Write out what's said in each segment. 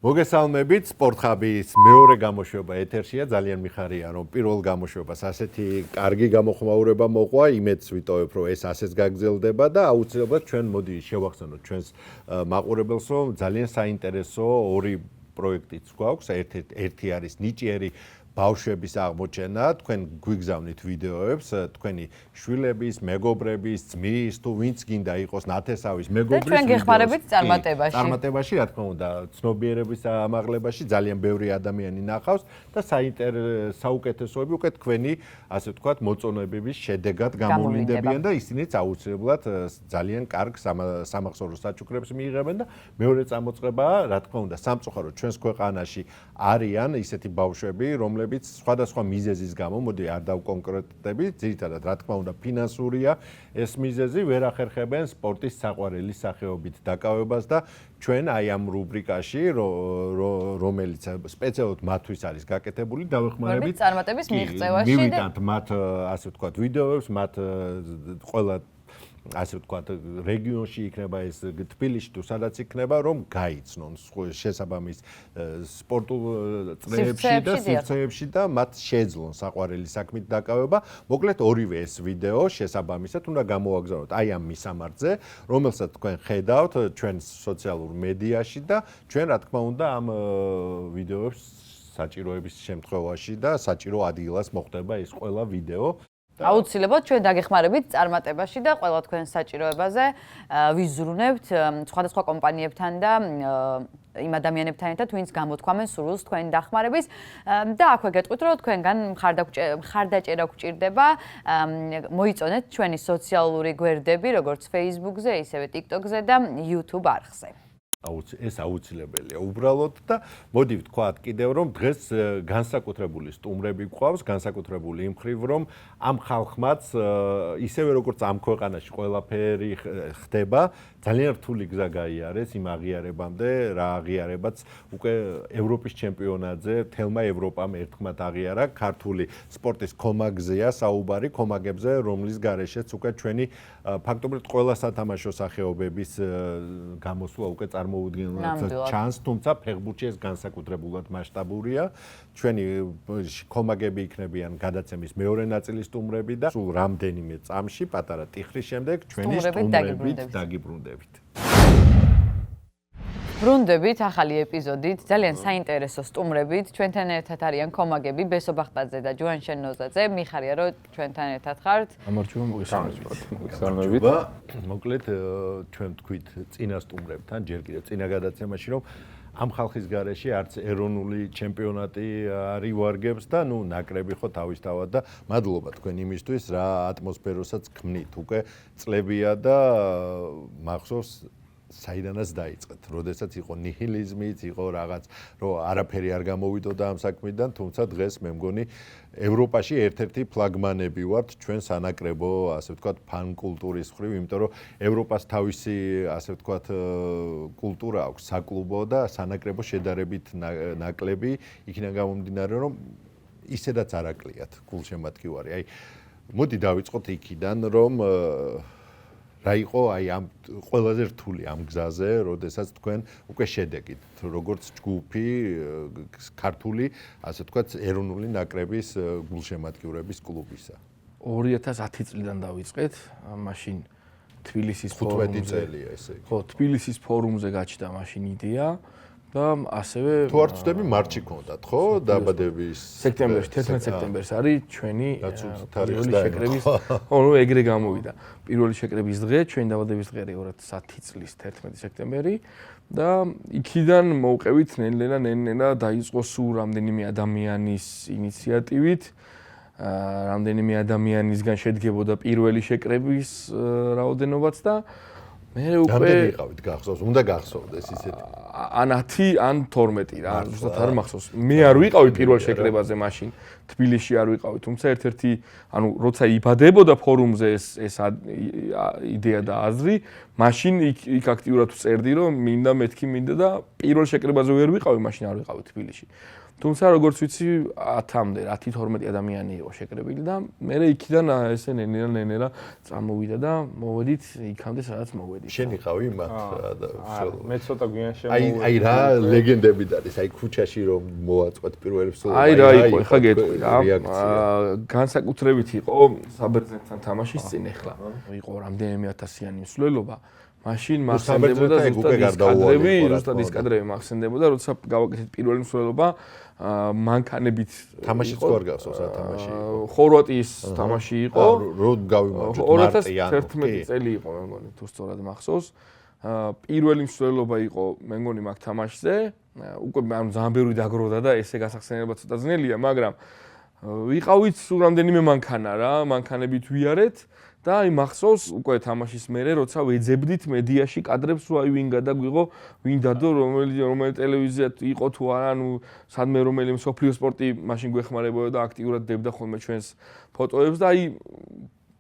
მოგესალმებით, სპორტხაბის მეორე გამოშვება ეთერშია, ძალიან მიხარია, რომ პირველ გამოშვებას ასეთი კარგი გამოხმაურება მოყვა, იმედს ვიტოვებ, რომ ეს ასეც გაგრძელდება და აუცილებლად ჩვენ მოდი შევახსენოთ ჩვენს მაყურებელს, რომ ძალიან საინტერესო ორი პროექტიც გვაქვს, ერთი არის ნიჭიერი ბავშვების აღმოჩენა, თქვენ გვიგზავნით ვიდეოებს, თქვენი შვილების, მეგობრების, ძმის თუ ვინც გინდა იყოს ნათესავის მეგობრის. და ჩვენ გეხმარებით წარმატებაში. წარმატებაში, რა თქმა უნდა, ცნობიერების ამაღლებაში ძალიან ბევრი ადამიანი ნახავს და საუკეთესოები უკვე თქვენი, ასე ვთქვათ, მოწონებების შედეგად გამოვლინდებიან და ისინიც აუცილებლად ძალიან კარგ სამახსოვრო საჩუქრებს მიიღებენ და მეორე წამოწყებაა, რა თქმა უნდა, სამწუხაროდ ჩვენს ქვეყანაში არიან ისეთი ბავშვები, რომლებიც სხვადასხვა მიზეზის გამო, მოდი არ დავკონკრეტდები, ძირითადად რა თქმა უნდა ფინანსურია ეს მიზეზი, ვერ ახერხებენ სპორტის საყვარელი სახეობით დაკავებას და ჩვენ აი ამ რუბრიკაში, რომელიც სპეციალურად მათთვის არის გაკეთებული, დავეხმარებით წარმატების მიღწევაში და მივიტანთ მათ, ასე ვთქვათ, ვიდეოებს, მათ ყველა ასე ვთქვათ, რეგიონში იქნება ეს თბილისში თუ სადაც იქნება, რომ გაიცნონ შესაბამის სპორტულ წრეებში და სივრცეებში და მათ შეძლონ საყვარელი საქმით დაკავება. მოკლედ ორივე ეს ვიდეო შესაბამისად უნდა გამოვაგზავნოთ აი ამ მისამართზე, რომელსაც თქვენ ხედავთ ჩვენ სოციალურ მედიაში და ჩვენ რა თქმა უნდა ამ ვიდეოებს საჭიროების შემთხვევაში და საჭირო ადგილას მოხდება ეს ყველა ვიდეო. აუცილებლად ჩვენ დაგეხმარებით წარმატებაში და ყველა თქვენს საჭიროებაზე ვიზრუნებთ სხვადასხვა კომპანიებთან და იმ ადამიანებთან ერთად, ვინც გამოთქვამენ სურვილს თქვენი დახმარების და აქვე გეტყვით, რომ თქვენგან მხარდაჭერა გვჭირდება, მოიწონეთ ჩვენი სოციალური გვერდები, როგორც Facebook-ზე, ისევე TikTok-ზე და YouTube არხზე. ეს აუცილებელია უბრალოდ და მოდი ვთქვათ კიდევ რომ დღეს განსაკუთრებული სტუმრები გვყავს, განსაკუთრებული იმ მხრივ რომ ამ ხალხმაც ისევე როგორც ამ ქვეყანაში ყველაფერი ხდება, ძალიან რთული გზა გაიარეს იმ აღიარებამდე, რა აღიარებაც უკვე ევროპის ჩემპიონატზე თელმა ევროპამ ერთხმად აღიარა ქართული სპორტის კომაგზეა საუბარი, კომაგებზე, რომლის გარეშეც უკვე ჩვენი ფაქტობრივად ყველა სათამაშო სახეობების გამოსვლა უკვე წარმოუდგენლად ჩანს, თუმცა ფეხბურთში ეს განსაკუთრებულად მასშტაბურია. ჩვენი კომაგები იქნებიან გადაცემის მეორე ნაწილის სტუმრები და სულ რამდენიმე წამში პატარა ტიხრის შემდეგ ჩვენი სტუმრებით დაგიბრუნდებით. ბრუნდებით ახალი ეპიზოდით, ძალიან საინტერესო სტუმრებით. ჩვენთან ერთად არიან კომაგები ბესო ბახტაძე და ჯუან შენოზაძე. მიხარია რომ ჩვენთან ერთად ხართ. გამარჯობა, მოგესალმებით. მოკლედ ჩვენ თქვით წინა სტუმრებთან, ჯერ კიდევ წინა გადაცემაში, რომ ამ ხალხის გარეშე არც ეროვნული ჩემპიონატი არ ივარგებს და ნუ ნაკრები ხო თავისთავად და მადლობა თქვენ იმისთვის, რა ატმოსფეროსაც ქმნით. უკვე წლებია და მახსოვს საიდანაც დაიწყეთ, როდესაც იყო ნიჰილიზმიც, იყო რაღაც, რომ არაფერი არ გამოვიდოდა ამ საქმიდან, თუმცა დღეს მე მგონი ევროპაში ერთ-ერთი ფლაგმანები ვართ ჩვენ სანაკრებო, ასე ვთქვათ, ფან კულტურის მხრივ, იმიტომ რომ ევროპას თავისი, ასე ვთქვათ, კულტურა აქვს, საკლუბო და სანაკრებო შედარებით ნაკლები, იქიდან გამომდინარე, რომ ისედაც არ აკლიათ გულშემატკივარი. აი, მოდი დავიწყოთ იქიდან, რომ რა იყო აი ამ ყველაზე რთული ამ გზაზე, როდესაც თქვენ უკვე შედეგით, როგორც ჯგუფი ქართული, ასე ვთქვათ, ეროვნული ნაკრების გულშემატკივრების კლუბისა. 2010 წლიდან დავიწყეთ, მაშინ თბილისის ფორუმზე. 15 წელია ესე იგი. ხო, თბილისის ფორუმზე გაჩნდა მაშინ იდეა და ასევე თუ არ ვწდები მარტში გქონდათ, ხო? დაბადების სექტემბერში, 11 სექტემბერს არის ჩვენი პირველი შეკრების, ხო, ნუ ეგრე გამოვიდა. პირველი შეკრების დღე, ჩვენი დაბადების დღე 2010 წლის 11 სექტემბერი და იქიდან მოვყევით ნელ-ნელა დაიწყო სულ რამდენიმე ადამიანის ინიციატივით, რამდენიმე ადამიანისგან შედგებოდა პირველი შეკრების რაოდენობაც და მე უკვე რამდენი იყავით გახსოვს? უნდა გახსოვდეს ისეთი. ან 10 ან 12 რა, ზუსტად არ მახსოვს. მე არ ვიყავი პირველ შეკრებაზე მაშინ, თბილისში არ ვიყავი, თუმცა ერთ-ერთი, ანუ როცა იბადებოდა ფორუმზე ეს იდეა და აზრი, მაშინ იქ აქტიურად ვწერდი, რომ მინდა მეთქი მინდა და პირველ შეკრებაზე ვერ ვიყავი, მაშინ არ ვიყავი თბილისში. თუმცა როგორც ვიცი 10-მდე 10-12 ადამიანი იყო შეკრებილი და მე იქიდან ესე ნელა წამოვიდა და მოვედით იქამდე სადაც მოვედით. შენ იყავი მათ მე ცოტა გვიან შემოვიდა. აი აი რა ლეგენდები არის, აი ქუჩაში რომ მოაწყვეთ პირველი მსვლელობა. აი რა იყო, ხა გეტყვი რა. განსაკუთრებით იყო საბერძნეთთან თამაშის წინ ახლა. იყო რამდენიმე ათასიანი მსვლელობა. მაშინ მახსენდებოდა ზუსტად ის კადრები მახსენდებოდა, როცა გავაკეთეთ პირველი მსვლელობა, მანქანებით თამაშიც ხო არ გახსოვს რა თამაში. ხორვატიის თამაში იყო. რო გავიმარჯვეთ მარტიან. 2011 წელი იყო, მე მგონი, თუ სწორად მახსოვს. პირველი მსვლელობა იყო, მე მგონი, მაგ თამაშზე. უკვე ანუ ძალიან ბევრი დაგროვდა და ესე გასახსენება ცოტა ძნელია, მაგრამ ვიყავით რამდენიმე მანქანა რა, მანქანებით ვიარეთ. და აი მახსოვს უკვე თამაშის მერე როცა ვეძებდით მედიაში კადრებს აი ვინ გადაგვიღო, ვინ დადო, რომელი ტელევიზია იყო თუ არა, ანუ სადმე რომელი მსოფლიო სპორტი მაშინ გვეხმარებოდა და აქტიურად დებდა ხოლმე ჩვენს ფოტოებს და აი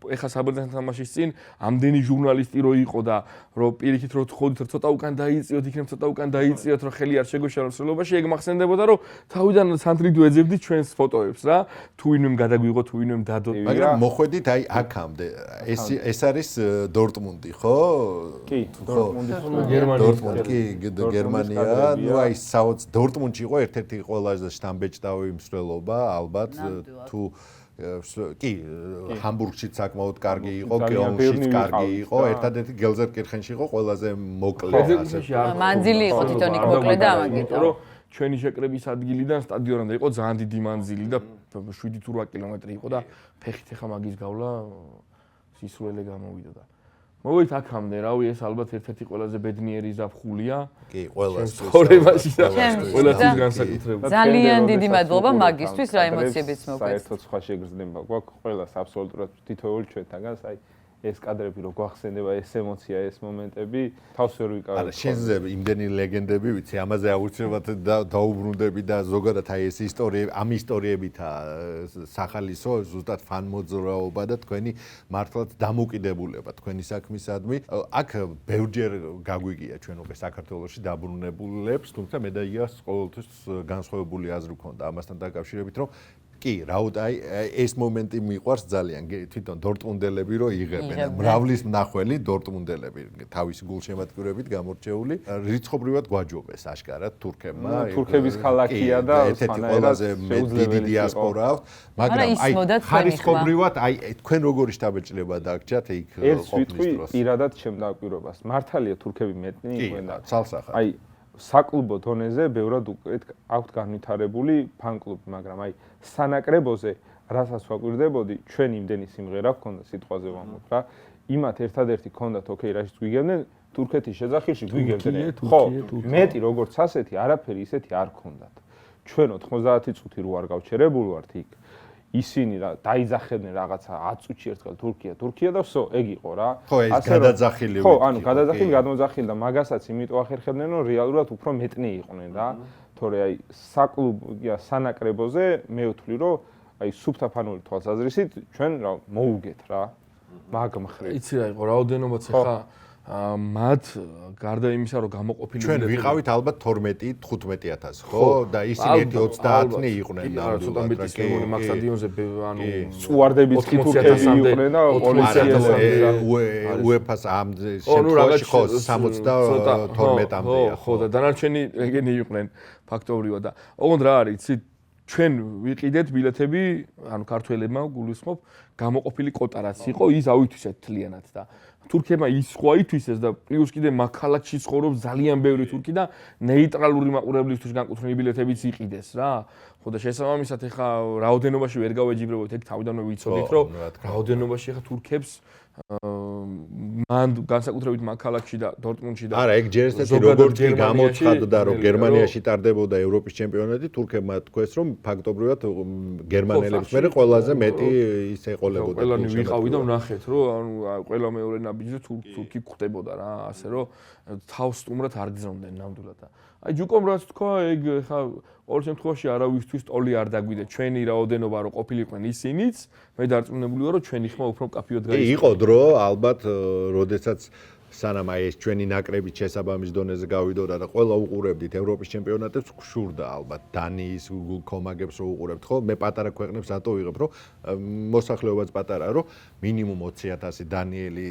ეხა საბერძნეთთან თამაშის წინ ამდენი ჟურნალისტი რო იყო და რო პირიქით რო თხოვდით რომ ცოტა უკან დაიწიოთ, იქნებ ცოტა უკან დაიწიოთ, რომ ხელი არ შეგვეშალოს მსვლელობაში, ეგ მახსენდებოდა რომ თავიდან სანთლით ვეძებდით ჩვენს ფოტოებს რა, თუ ვინმე გადაგვიღო, თუ ვინმე დადო. მაგრამ მოხვედით აი აქამდე. ეს არის დორტმუნდი, ხო? კი, დორტმუნდი. დორტმუნდი, გერმანია. ნუ აი საოც დორტმუნდში იყო ერთ-ერთი ყველაზე შტამბეჭდავი მსვლელობა, ალბათ თუ კი, ჰამბურგშიც საკმაოდ კარგი იყო, კეონშიც კარგი იყო, ერთადერთი გელზერკირხენში იყო ყველაზე მოკლე ასე. მანძილი იყო თვითონ იქ მოკლე და ამაგითო. რომ ჩვენი შეკრების ადგილიდან სტადიონამდე იყო ძალიან დიდი მანძილი და 7 თუ 8 კილომეტრი იყო და ფეხით ახლა მაგის გავლა სისრუელე გამოვიდა და მოვით აქამდე, რავი, ეს ალბათ ერთ-ერთი ყველაზე ბედნიერი ზაფხულია. კი, ყველას ცხოვრებაში და ყველასთვის განსაკუთრებით. ძალიან დიდი მადლობა მაგისთვის, რა ემოციებიც მოგვეც. საერთოდ სხვა შეგრძნება გვაქვს ყველას აბსოლუტურად თითოეულ ჩვენთაგანს, აი ეს კადრები რო გვახსენდება, ეს ემოცია, ეს მომენტები, თავს ვერ ვიკავებ. არა, შენზე იმდენი ლეგენდები ვიცი, ამაზე აუცილებლად დაუბრუნდები და ზოგადად აი ეს ისტორიები, ამ ისტორიებითა სახალისო, ზუსტად ფანმოძრაობა და თქვენი მართლაც დამოკიდებულება თქვენი საქმისადმი. აქ ბევრჯერ გაგვიგია ჩვენ უკვე საქართველოში დაბრუნებულებს, თუმცა მე და იას ყოველთვის განსხვავებული აზრი გქონდა ამასთან დაკავშირებით, რომ კი, რაუდ აი ეს მომენტი მიყვარს ძალიან. თვითონ დორტმუნდელები რო იღებენ, მრავლის მნახველი დორტმუნდელები, თავისი გულშემატკივრებით გამორჩეული, რიცხობრივად გვაჯობეს აშკარად თურქებმა. თურქების ქალაქია და სხვანაირად დიდი დიასპორა აქვს, მაგრამ აი ხარისხობრივად აი თქვენ როგორი შთაბეჭდილება დაგჭათ იქ ყოფნის დროს. პირადად შემდაკვირვებას. მართალია თურქები მეტნი იყვნენ და ცალსახად. აი საკლუბო დონეზე ბევრად უკვე აქვთ განვითარებული ფან-კლუბი, მაგრამ აი სანაკრებოზე რასაც ვაკვირდებოდი, ჩვენ იმდენი სიმღერა გქონდა სიტყვაზე ვამბობ რა. იმათ ერთადერთი გქონდათ, ოკეი, რაშიც გვიგებდნენ, თურქეთის შეძახილში გვიგებდნენ. ხო, მეტი როგორც ასეთი, არაფერი ისეთი არ გქონდათ. ჩვენ 90 წუთი რო არ გავჩერებულ ვართ იქ. ისინი რა დაიძახებდნენ რაღაცა 10 წუთში ერთხელ თურქია და ვსო, ეგ იყო რა. ხო, ეს გადაძახილი. ხო, ანუ გადაძახილი, გადმოძახილი და მაგასაც იმიტომ ახერხებდნენ, რომ რეალურად უფრო მეტნი იყვნენ რა. თორე აი საკლუბო სანაკრებოზე მე ვთვლი, რომ აი სუფთა ფანური თვალსაზრისით ჩვენ რა მოუგეთ რა. მაგ მხრივ. იცი რა იყო, რაოდენობაც ახლა მათ გარდა იმისა, რომ გამოყოფილი ჩვენ ვიყავით ალბათ 12-15000, ხო? და ისინი 30-ნი იყვნენ ნამდვილად. ცოტა მეტის მეგონი მაგ სტადიონზე ანუ წუარდების თურქები იყვნენ და UEFA-ს ამ შემთხვევაში ხო 72-მდეა. ხო და დანარჩენი ეგენი იყვნენ ფაქტობრივად და ოღონდ რა არის, იცი ჩვენ ვიყიდეთ ბილეთები, ანუ ქართველებმა გულისხმობ, გამოყოფილი კოტა რაც იყო, ის ავითვისეთ თლიანად და თურქებმა ის სხვა ითვისეს და პლუს კიდე მაგ ქალაქში ცხოვრობს ძალიან ბევრი თურქი და ნეიტრალური მაყურებლისთვის განკუთვნილი ბილეთებიც იყიდეს რა. ხო და შესაბამისად ეხა რაოდენობაში ვერ გავეჯიბრებოთ, ეგ თავიდანვე ვიცოდით, რომ რაოდენობაში ეხა თურქებს მან განსაკუთრებით მაგ ქალაქში და დორტმუნდში და არა, ეგ ჯერ ესეთი როგორც კი გამოცხადდა, რომ გერმანიაში ტარდებოდა ევროპის ჩემპიონატი, თურქებმა თქვეს, რომ ფაქტობრივად გერმანელებს მერე ყველაზე მეტი ის ეყოლებოდა. ყველანი ვიყავი და ვნახეთ, რომ ანუ ყველა მეორე ნაბიჯზე თურქი გვხდებოდა რა, ასე რომ თავს სტუმრად არ გზნობდნენ ნამდვილად და აი ჯუკომ რაც თქვა, ეგ ხა ყოველ შემთხვევაში არავისთვის ტოლი არ დაგვიდა. ჩვენი რაოდენობა რო ყოფილიყვნენ ისინიც, მე დარწმუნებული ვარ, რომ ჩვენი ხმა უფრო მკაფიოდ გაიზარდა. იყო დრო, ალბათ, როდესაც სანამ აი ეს ჩვენი ნაკრები შესაბამის დონეზე გავიდოდა და ყველა უყურებდით ევროპის ჩემპიონატებს, გშურდა ალბათ დანიის კომაგებს რო უყურებთ, ხო? მე პატარა ქვეყნებს ატო ვიღებ, რომ მოსახლეობაც პატარაა, რომ მინიმუმ 20,000 დანიელი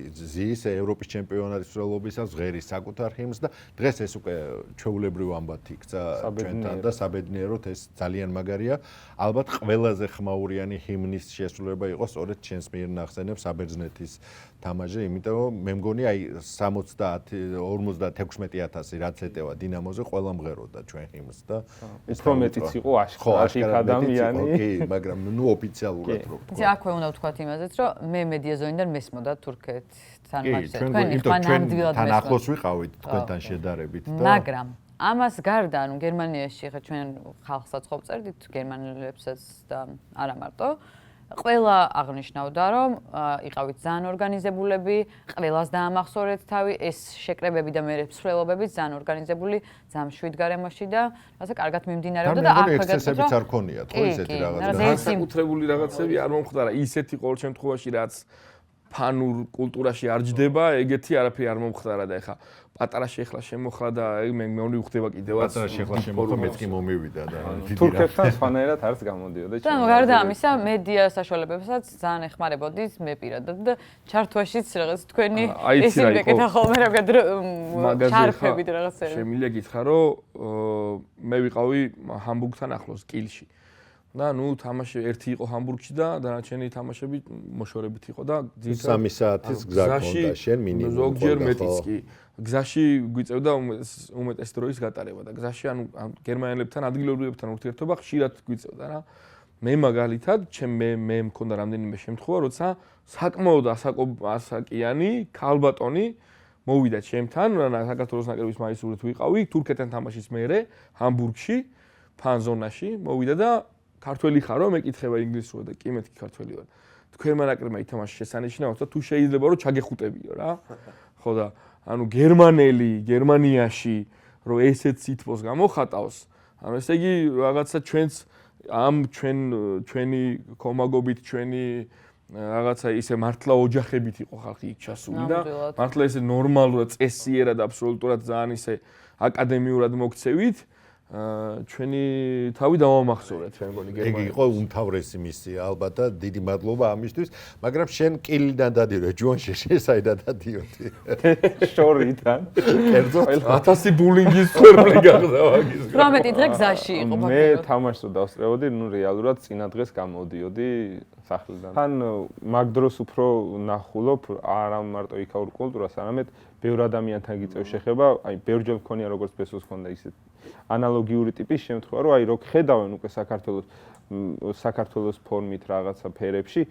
ზის ევროპის ჩემპიონატის მსვლელობისას ღერის საკუთარ ჰიმნს და დღეს ეს უკვე ჩვეულებრივ ამბად იქცა ჩვენთან და საბედნიეროდ ეს ძალიან მაგარია. ალბათ ყველაზე ხმაურიანი ჰიმნის შესრულება იყო სწორედ ჩვენს მიერ ნახსენებს საბერძნეთის თამაშზე, იმიტომ რომ მე მგონი აი 50-56,000 რაც ეტევა დინამოზე ყველა მღეროდა ჩვენ ჰიმნს და უფრო მეტიც იყო აშკარად ადამიანი. კი, მაგრამ ნუ ოფიციალურად რო. იცი, აქვე უნდა ვთქვათ იმაზეც, რომ მე მედია ზონიდან მესმოდა თურქეთთან მაჩზე. თქვენი ხან ნამდვილად თან ახლოს ვიყავით თქვენთან შედარებით და მაგრამ ამას გარდა, ანუ გერმანიაში ხა ჩვენ ხალხსაც ხო წერდით, გერმანელებსაც და არა მარტო ყველა აღნიშნავდა, რომ იყავით ძალიან ორგანიზებულები, ყველას დაამახსოვრეთ თავი, ეს შეკრებები და მე მსვლელობები ძალიან ორგანიზებული, ძალიან მშვიდ გარემოში და ასე კარგად მიმდინარეობდა და აქვე ექსცესებიც არ ქონიათ, ხო ისეთი რაღაცა. განსაკუთრებული რაღაცები არ მომხდარა, ისეთი ყოველ შემთხვევაში რაც ფანურ კულტურაში არ ჯდება, ეგეთი არაფერი არ მომხდარა და ეხა პატარა შეხლა შემოხლა და მე მივხვდება კიდევაც პატარა შეხლა შემოხლა მეც კი მომივიდა და თურქეთთან სხვანაირად არც გამოდიოდა. და გარდა ამისა, მედია საშუალებებსაც ძალიან ეხმარებოდით მე პირადად და ჩართვაშიც რაღაც თქვენი ესენი მეკეთა ხოლმე რაღაც ჩარხებით რაღაცები. შემიძლია გითხრა, რომ მე ვიყავი ჰამბურგთან ახლოს კილში. და ნუ თამაში ერთი იყო ჰამბურგში და დანარჩენი თამაშები მოშორებით იყო და 3 საათის გზა ჰქონდა შენ მინიმუმ. ზოგჯერ მეტიც კი. გზაში გვიწევდა უმეტეს დროის გატარება და გზაში ანუ გერმანელებთან ადგილობრივებთან ურთიერთობა ხშირად გვიწევდა რა. მე მაგალითად მე მქონდა რამდენიმე შემთხვევა, როცა საკმაოდ ასაკიანი ქალბატონი მოვიდა ჩემთან, საქართველოს ნაკრების მაისურით ვიყავი, თურქეთთან თამაშის მერე ჰამბურგში, ფანზონაში მოვიდა და ქართველი ხარო, მეკითხება ინგლისურად და კი მეთქი ქართველი ვარ. თქვენმა ნაკრებმა ითამაშა შესანიშნავად და თუ შეიძლება რომ ჩაგეხუტებიო რა. ხო და ანუ გერმანიაში რომ ესეთ სითბოს გამოხატავს, ანუ ესე იგი რაღაცა ჩვენს ჩვენი კომაგობით ჩვენი რაღაცა ისე მართლა ოჯახებით იყო ხალხი იქ ჩასული და მართლა ესე ნორმალურად წესიერად აბსოლუტურად ძალიან ისე აკადემიურად მოქცევით ჩვენი თავი დავამახსოვრეთ ჩვენ მგონი ეგ გერმანიაში. იყო უმთავრესი მისია ალბათ და დიდი მადლობა ამისთვის, მაგრამ შენ კილიდან დადიოდე, ჯუანში შენ საიდან დადიოდი? შორიდან. კერძო 1000 ბულინგის წვერული გახდა მაგის. 18 დღე გზაში იყო მე ფაქტობრივად. თამაშს რო დავსწრებოდი, ნუ რეალურად წინა დღეს გამოდიოდი სახლიდან. თან მაგ დროს უფრო ნახულობ არა მარტო იქაურ კულტურას, არამედ ბევრ ადამიანთან გიწევ შეხება, აი ბევრჯერ მქონია როგორც პესოს ქონდა ისე ანალოგიური ტიპის შემთხვევა, რომ აი რო ხედავენ უკვე საქართველოს ფორმით რაღაცა ფერებში,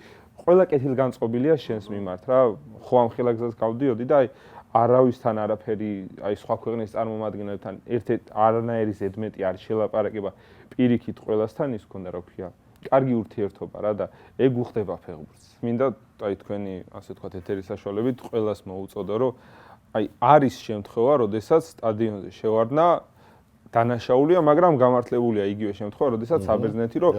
ყველა კეთილგანწყობილია შენს მიმართ რა. ხო ამ ხელა გზას გავდიოდი და აი არავისთან არაფერი, აი სხვა ქვეყნის წარმომადგენლებთან ერთ-ერთ არანაირი ზედმეტი არ შელაპარაკება, პირიქით ყველასთან ის ქონდა რა ქვია. კარგი ურთიერთობა რა და ეგ უხდება ფეხბურთს. მინდა აი თქვენი ასე ვთქვათ ეთერის საშუალებით ყველას მოუწოდო, რომ აი არის შემთხვევა, როდესაც სტადიონზე შევარდნა დანაშაულია, მაგრამ გამართლებულია იგივე შემთხვევა, როდესაც საბერძნეთი რომ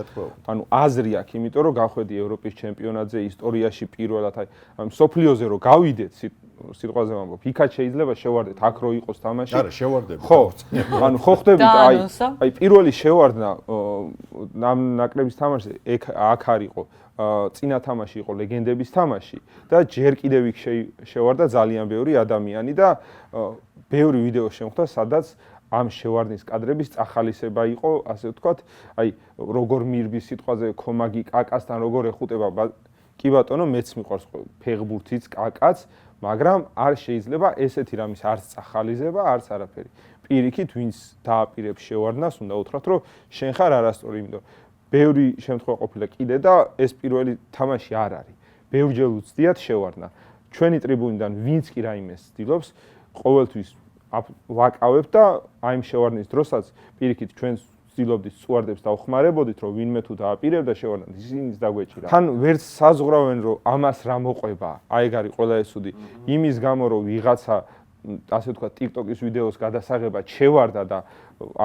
ანუ აზრი აქვს, იმიტომ რომ გავხვედი ევროპის ჩემპიონატზე ისტორიაში პირველად აი სოფლიოზე რომ გავიდეთ სიტყვაზე ვამბობ, იქაც შეიძლება შევარდეთ, აქ რო იყოს თამაში. არა, შევარდებით. ხო. ანუ ხო ხდებით აი პირველი შევარდნა ამ ნაკრების თამაშზე აქ არისო წინა თამაში იყო ლეგენდების თამაში და ჯერ კიდევ იქ შევარდა ძალიან ბევრი ადამიანი და ბევრი ვიდეო შემხვდა, სადაც ამ შევარდნის კადრების წახალისება იყო, ასე ვთქვათ, აი როგორ მირბის სიტყვაზე კომაგი კაკასთან როგორ ეხუტება, კი ბატონო, მეც მიყვარს ფეხბურთიც კაკაც, მაგრამ არ შეიძლება ესეთი რამის არც წახალისება, არც არაფერი. პირიქით, ვინც დააპირებს შევარდნას, უნდა უთხრათ, რომ შენ ხარ არასწორი, იმიტომ ბევრი შემთხვევა ყოფილა კიდე და ეს პირველი თამაში არ არის. ბევრჯერ უცდიათ შევარდნა. ჩვენი ტრიბუნიდან ვინც კი რაიმეს ცდილობს, ყოველთვის ვაკავებთ და აი ამ შევარდნის დროსაც პირიქით ჩვენს ვცდილობდით წუარდებს დავხმარებოდით, რომ ვინმე თუ დააპირებდა შევარდნას, ისინიც დაგვეჭირა. თან ვერც საზღრავენ, რომ ამას რა მოყვება, აი ეგ არის ყველა ეს უდი. იმის გამო, რომ ვიღაცა ასე ვთქვათ, TikTok-ის ვიდეოს გადასაღებად შევარდა და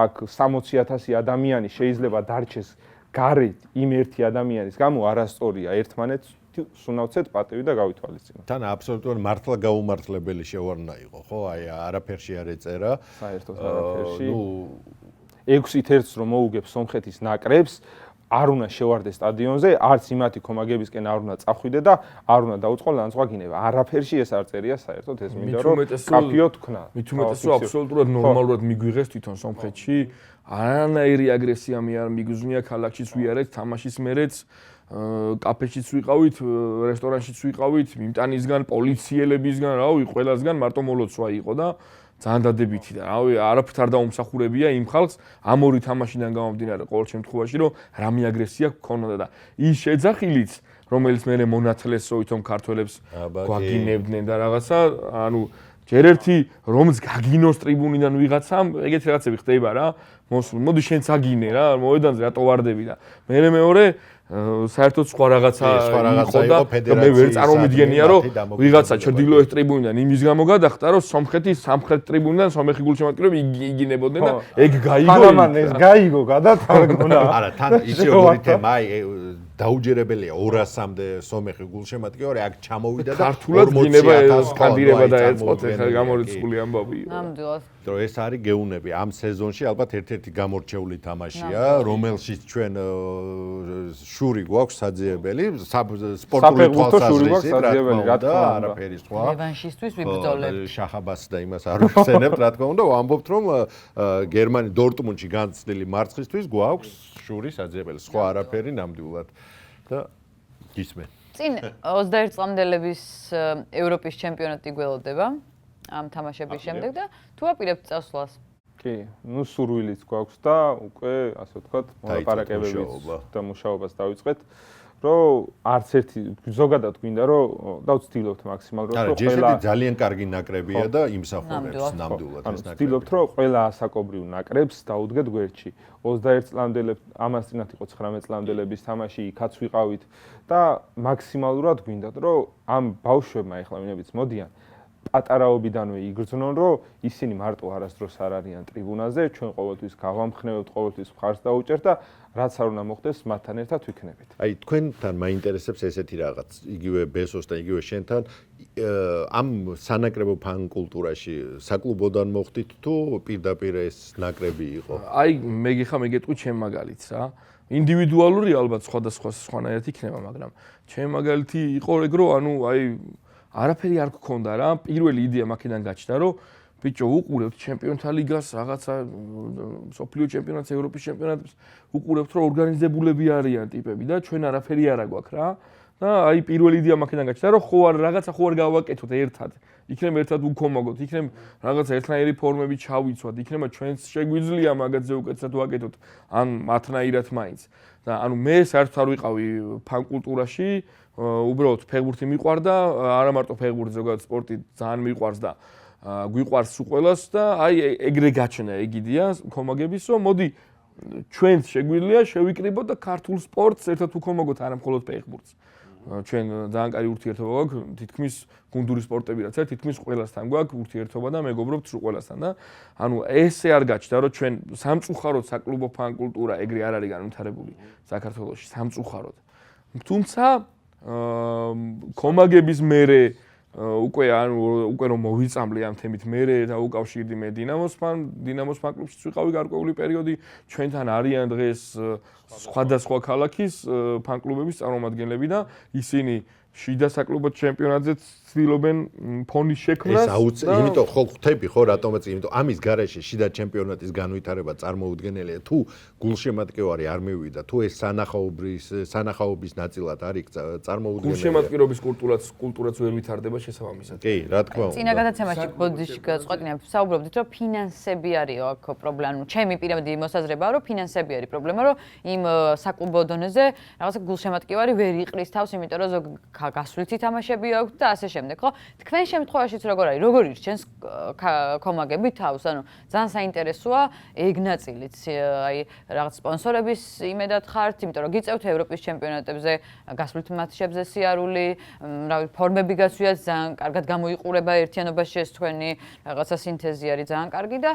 აქ 60,000 ადამიანი შეიძლება დარჩეს გარეთ იმ ერთი ადამიანის გამო არასწორია ერთმანეთს სუნავცეთ პატივი და გავითვალისწინოთ. თან აბსოლუტურად მართლა გაუმართლებელი შევარდნა იყო, ხო? აი არაფერში არ ეწერა. საერთოდ არაფერში. 6-ით 1-ს რომ მოუგებს სომხეთის ნაკრებს, არ უნდა შევარდეს სტადიონზე, არც იმათი კომაგებისკენ არ უნდა წახვიდე და არ უნდა დაუწყო ლანძღვა-გინება. არაფერში ეს არ წერია საერთოდ, ეს მინდა რომ კაფიო თქვნა. მით უმეტეს რომ აბსოლუტურად ნორმალურად მიგვიღეს თვითონ სომხეთში, არანაირი აგრესია მე არ მიგვზნია, ქალაქშიც ვიარეთ, თამაშის მერეც კაფეშიც ვიყავით, რესტორანშიც ვიყავით, მიმტანისგან, პოლიციელებისგან, რავი, ყველასგან მარტო მოლოცვა იყო და ძალიან დადებითი და რავი, არაფრით არ დაუმსახურებია იმ ხალხს ამ ორი თამაშიდან გამომდინარე ყოველ შემთხვევაში, რომ რამე აგრესია გქონოდა და ის შეძახილიც, რომელიც მე მონათლესო ვითომ ქართველებს გვაგინებდნენ და რაღაცა, ანუ ჯერ ერთი რომც გაგინოს ტრიბუნიდან ვიღაცამ, ეგეთი რაღაცები ხდება რა. მოდი შენც აგინე რა, მოედანზე რატო ვარდები და მეორე საერთოდ სხვა რაღაცა იყო და მე ვერ წარმომიდგენია რომ ვიღაცა ჩრდილოეთ ტრიბუნიდან იმის გამო გადახტა რომ სომხეთის სამხრეთ ტრიბუნიდან სომეხი გულშემატკივრები იგინებოდნენ და ეგ გაიგო ეს გაიგო გადათარგმნა არა თან იცი როგორი თემა აი დაუჯერებელია 200-მდე სომეხი გულშემატკივარი აქ ჩამოვიდა და ქართულად გინება სკანდირება დაეწყოთ ახლა გამორიცხული ამბავი ნამდვილად რომ ეს არის გეუნები ამ სეზონში ალბათ ერთ-ერთი გამორჩეული თამაშია რომელშიც ჩვენ შური გვაქვს საძიებელი სპორტული თვალსაზრისით რა თქმა უნდა არაფერი სხვა რევანშისთვის ვიბრძოლებთ შახაბას და იმას არ ვხსენებთ რა თქმა უნდა ვამბობთ რომ გერმანი დორტმუნდში განცდილი მარცხისთვის გვაქვს შური საძიებელი სხვა არაფერი ნამდვილად და გისმენ წინ 21 წლამდელების ევროპის ჩემპიონატი გველოდება ამ თამაშების შემდეგ და თუ აპირებთ წასვლას კი, ну სურვილიც გვაქვს და უკვე ასე ვთქვათ, მოლაპარაკებებიც და მუშაობას დავიწყეთ, რომ არც ერთი ზოგადად გვინდა რომ და ვცდილობთ მაქსიმალურად რომ ყველა ძალიან კარგი ნაკრებია და იმსახურებს ნამდვილად ეს ნაკრები. ვცდილობთ რომ ყველა ასაკობრივ ნაკრებს დაუდგეთ გვერდში. 21 წლამდელებს, ამას წინათ იყო 19 წლამდელების თამაში, იქაც ვიყავით და მაქსიმალურად გვინდათ რომ ამ ბავშვებმა ეხლა ვინებიც მოდიან პატარაობიდანვე იგრძნონ, რომ ისინი მარტო არასდროს არ არიან ტრიბუნაზე, ჩვენ ყოველთვის გავამხნევებთ, ყოველთვის მხარს დაუჭერთ და რაც არ უნდა მოხდეს, მათთან ერთად ვიქნებით. აი, თქვენთან მაინტერესებს ესეთი რაღაც, იგივე ბესოს და იგივე შენთან, ამ სანაკრებო ფან კულტურაში საკლუბოდან მოხდით თუ პირდაპირ ეს ნაკრები იყო? აი, მე გიხა მეგეტყვი ჩემ მაგალითს რა. ინდივიდუალური ალბათ სხვადასხვა სხვანაირად იქნება, მაგრამ ჩემ მაგალითი იყო ეგ რომ ანუ აი არაფერი არ გქონდა რა, პირველი იდეა მაქედან გაჩნდა, რომ ბიჭო, უყურებთ ჩემპიონთა ლიგას, რაღაცა სოფლიო ჩემპიონატს, ევროპის ჩემპიონატს, უყურებთ, რომ ორგანიზებულები არიან ტიპები და ჩვენ არაფერი არ აგვაქვს რა. და აი პირველი იდეა მაქედან გაჩნდა, რომ ხო არ გავაკეთოთ ერთად. იქნება ერთად უქომაგოთ, იქნება რაღაცა ერთნაირი ფორმები ჩავიცვათ, იქნება ჩვენს შეგვიძლია მაგაზე უკეთესად ვაკეთოთ, ან მათნაირად მაინც. და ანუ მე საერთოდ არ ვიყავი ფან კულტურაში, უბრალოდ ფეხბურთი მიყვარდა, არა მარტო ფეხბურთი, ზოგადად სპორტი ძალიან მიყვარს და გვიყვარს უყველას და აი ეგრე გაჩნდა ეგ იდეა ქომაგების, რომ მოდი ჩვენც შეგვიძლია შევიკრიბოთ და ქართულ სპორტს ერთად უქომაგოთ, არა მხოლოდ ფეხბურთს. ჩვენ ძალიან კაი ურთიერთობა გვაქვს, თითქმის გუნდური სპორტები რაც არის, თითქმის ყველასთან გვაქვს ურთიერთობა და მეგობრობთ სულ ყველასთან და ანუ ესე არ გაჩნდა, რომ ჩვენ სამწუხაროდ საკლუბო ფან კულტურა ეგრე არ არის განვითარებული საქართველოში, სამწუხაროდ. თუმცა კომაგების მერე უკვე რომ მოვიწამლე ამ თემით მერე და უკავშირდი მე დინამოს ფან კლუბშიც ვიყავი გარკვეული პერიოდი ჩვენთან არიან დღეს სხვადასხვა ქალაქის ფან კლუბების წარმომადგენლები და ისინი შიდა საკლუბო ჩემპიონატზე ცდილობენ ფონის შექმნას და იმიტომ ხო ხვდები ხო რატომაც იმიტომ ამის გარეშე შიდა ჩემპიონატის განვითარება წარმოუდგენელია თუ გულშემატკივარი არ მივიდა თუ ეს სანახაობის ნაწილად არის წარმოუდგენელი გულშემატკივრობის კულტურაც ვერ ვითარდება შესაბამისად კი რა თქმა უნდა წინა გადაცემაში ბოდიში გაწყვეტინებ საუბრობდით რომ ფინანსები არის აქ პრობლემა ჩემი პირადი მოსაზრებაა რომ ფინანსები არის პრობლემა რომ იმ საკლუბო დონეზე რაღაცა გულშემატკივარი ვერ იყრის თავს იმიტომ რომ გასვლითი თამაშები აქვს და ასე შემდეგ, ხო? თქვენ შემთხვევაშიც როგორ არის? როგორ ირჩენს კომაგები თავს? ანუ ძალიან საინტერესოა ეგ ნაწილიც, აი რაღაც სპონსორების იმედად ხართ, იმიტომ რომ გიწევთ ევროპის ჩემპიონატებზე, გასვლით მატჩებზე სიარული, რავი, ფორმები გასვიათ, ძალიან კარგად გამოიყურება ერთიანობაში ეს თქვენი რაღაცა სინთეზი არის ძალიან კარგი და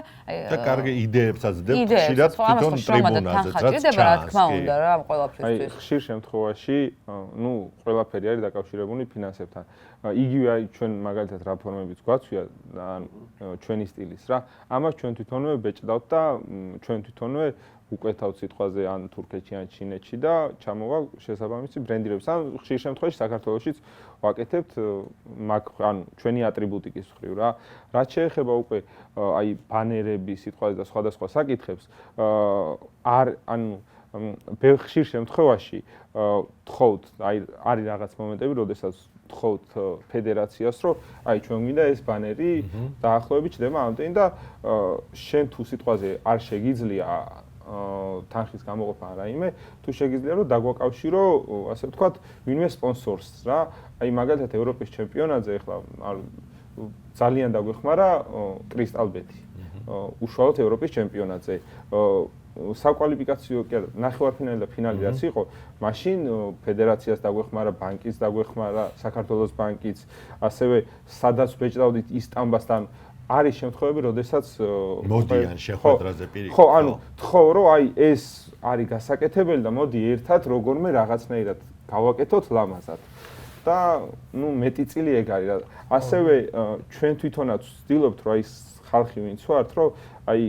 კარგი იდეებსაც დებთ ხშირად თვითონ ტრიბუნაზე, რაც ჩანს. რა თქმა უნდა რა ამ ყველაფრისთვის. აი ხშირ შემთხვევაში, ნუ ყველაფერი არის დაკავშირებული ფინანსებთან. იგივე აი ჩვენ მაგალითად რა ფორმებიც გვაცვია ჩვენი სტილის რა. ამას ჩვენ თვითონვე ბეჭდავთ და ჩვენ თვითონვე უკვეთავთ სიტყვაზე ან თურქეთში ან ჩინეთში და ჩამოვა შესაბამისი ბრენდირების. ან ხშირ შემთხვევაში საქართველოშიც ვაკეთებთ ანუ ჩვენი ატრიბუტიკის მხრივ რა. რაც შეეხება უკვე აი ბანერები, სიტყვაზე და სხვადასხვა საკითხებს, ანუ ხშირ შემთხვევაში თხოვთ, აი არის რაღაც მომენტები, როდესაც თხოვთ ფედერაციას, რომ აი ჩვენ გვინდა ეს ბანერი დაახლოებით ჩდება ამდენი და შენ თუ სიტყვაზე არ შეგიძლია თანხის გამოყოფა რაიმე, თუ შეგიძლია რომ დაგვაკავშირო, ასე ვთქვათ, ვინმე სპონსორს რა. აი მაგალითად ევროპის ჩემპიონატზე ახლა ძალიან დაგვეხმარა კრისტალბეთი. უშუალოდ ევროპის ჩემპიონატზე. საკვალიფიკაციო ნახევარფინალი და ფინალი რაც იყო, მაშინ ფედერაციას დაგვეხმარა, ბანკის დაგვეხმარა, საქართველოს ბანკიც, ასევე სადაც ბეჭდავდით ისტამბასთან არის შემთხვევები, როდესაც მოდიან შეხვედრაზე პირიქით. ხო, ანუ თხოვ რომ აი ეს არის გასაკეთებელი და მოდი ერთად როგორმე რაღაცნაირად გავაკეთოთ ლამაზად. და ნუ მეტი წილი ეგ არის რა. ასევე ჩვენ თვითონაც ვცდილობთ რომ აი ხალხი ვინც ვართ, რომ აი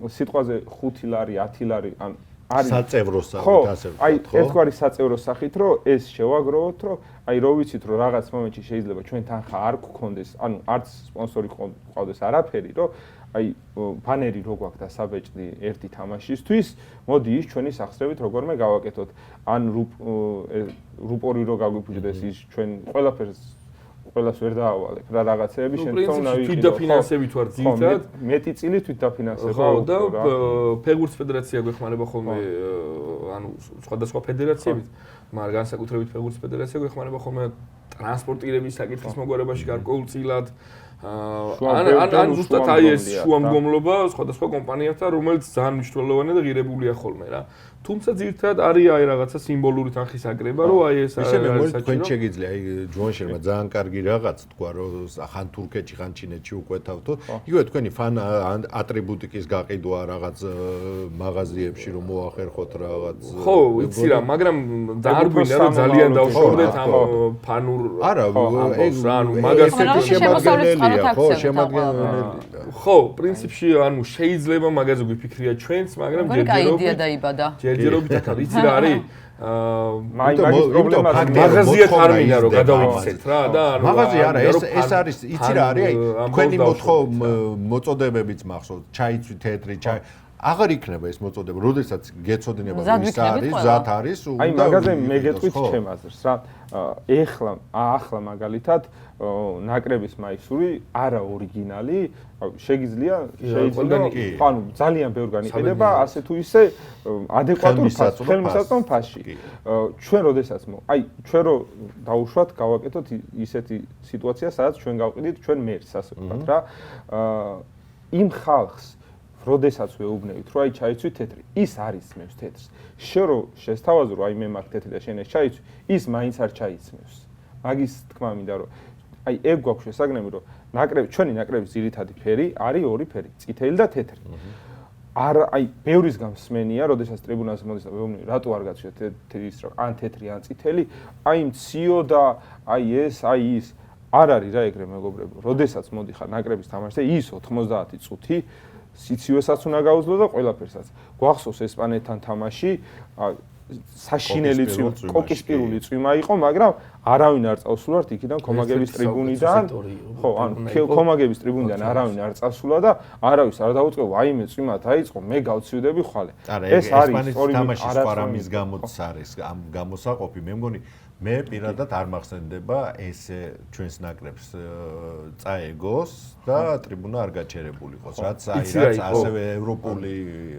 სიტყვაზე 5 ლარი, 10 ლარი ან არის საწევრო სახით, ასე ვთქვათ, აი ერთგვარი საწევრო სახით, რომ ეს შევაგროვოთ, რომ აი რო ვიცით, რომ რაღაც მომენტში შეიძლება ჩვენ თანხა არ გქონდეს, ანუ არც სპონსორი ყავდეს არაფერი, რომ აი ბანერი რო გვაქვს და საბეჭდი ერთი თამაშისთვის, მოდი ის ჩვენი სახსრებით როგორმე გავაკეთოთ. ან რუპორი რო გაგვიფუჭდეს ის ჩვენ ყველას ვერ დაავალებ რა რაღაცეები შემთხვევაში თვითდაფინანსებით ვარ ძირითადად მეტი წილი თვითდაფინანსება ხო და ფეგურს ფედერაცია გვეხმარება ხოლმე ანუ სხვადასხვა ფედერაციებით მაგრამ განსაკუთრებით ფეგურს ფედერაცია გვეხმარება ხოლმე ტრანსპორტირების საკითხის მოგვარებაში გარკვეულწილად ან ზუსტად აი ეს შუამდგომლობა სხვადასხვა კომპანიებთან რომელიც ძალიან მნიშვნელოვანია და ღირებულია ხოლმე რა თუმცა ძირითადად არის აი რაღაცა სიმბოლური თანხის აკრება რომ აი ეს ისე მე თქვენ შეგიძლია აი ჯუანშერმა ძალიან კარგი რაღაც თქვა რომ ხან თურქეთში ხან ჩინეთში უკვეთავთო იგივე თქვენი ფან ატრიბუტიკის გაყიდვა რაღაც მაღაზიებში რომ მოახერხოთ რაღაც ხო ვიცი რა მაგრამ არ გვინდა რომ ძალიან დავშორდეთ ამ ფანურ არა ეს ანუ მაგაზეთი შემადგენელია ხო შემადგენელია ხო პრინციპში ანუ შეიძლება მაგაზე გვიფიქრია ჩვენც მაგრამ ჯერჯერობით ახლა ვიცი რა არის მაგის პრობლემა მაღაზია თარმინა რომ გადავიქცეთ რა და მაღაზია არა ეს არის იცი რა არის თქვენი მოწოდებებიც მახსოვთ ჩაიცვი თეთრი ჩაი აღარ იქნება ეს მოწოდება, როდესაც გეცოდინება ის არის, ზათ არის, აი მაგაზე მე გეტყვით ჩემ აზრს რა. ახლა მაგალითად ნაკრების მაისური არა ორიგინალი, შეიძლება ანუ ძალიან ბევრგანი ყიდება, ასე თუ ისე ადეკვატურ ხელმისაწვდომ ფასში. ჩვენ როდესაც აი ჩვენ რო დაუშვათ, გავაკეთოთ ისეთი სიტუაცია, სადაც ჩვენ გავყიდით ჩვენ მერს, ასე ვთქვათ რა. იმ ხალხს როდესაც ვეუბნებით, რომ აი ჩაიცვი თეთრი, ის არის მევს თეთრს. შენ რო შესთავაზო, აი მე მაქვს თეთრი და შენ ეს ჩაიცვი, ის მაინც არ ჩაიცმევს. მაგის თქმა მინდა, რომ აი ეგ გვაქვს შესაგნები, რომ ჩვენი ნაკრების ძირითადი ფერი არის ორი ფერი, წითელი და თეთრი. არა, აი ბევრის გამსმენია, როდესაც ტრიბუნაზე მოდის და ვეუბნები, რატო არ გაცვია ის ან თეთრი ან წითელი, აი მციო და აი ეს, აი ის არ არის რა ეგრე მეგობრებო. როდესაც მოდიხარ ნაკრების თამაშზე, ის 90 წუთი სიცივესაც უნდა გაუძლო და ყველაფერსაც. გვახსოვს ესპანეთთან თამაში, საშინელი კოკისპირული წვიმა იყო, მაგრამ არავინ არ წავსულართ იქიდან კომაგების ტრიბუნიდან. ხო, ანუ კომაგების ტრიბუნიდან არავინ არ წავსულა და არავის არ დაუწყო, აიმე წვიმა დაიწყო, მე გავცივდები ხვალე. ეს არის ესპანეთის თამაშის პარამის გამოც არის ამ გამოსაყოფი, მე მგონი მე პირადად არ მახსენდება ესე ჩვენს ნაკრებს წაეგოს და ტრიბუნა არ გაჩერებულიყოს, რაც ასევე ევროპული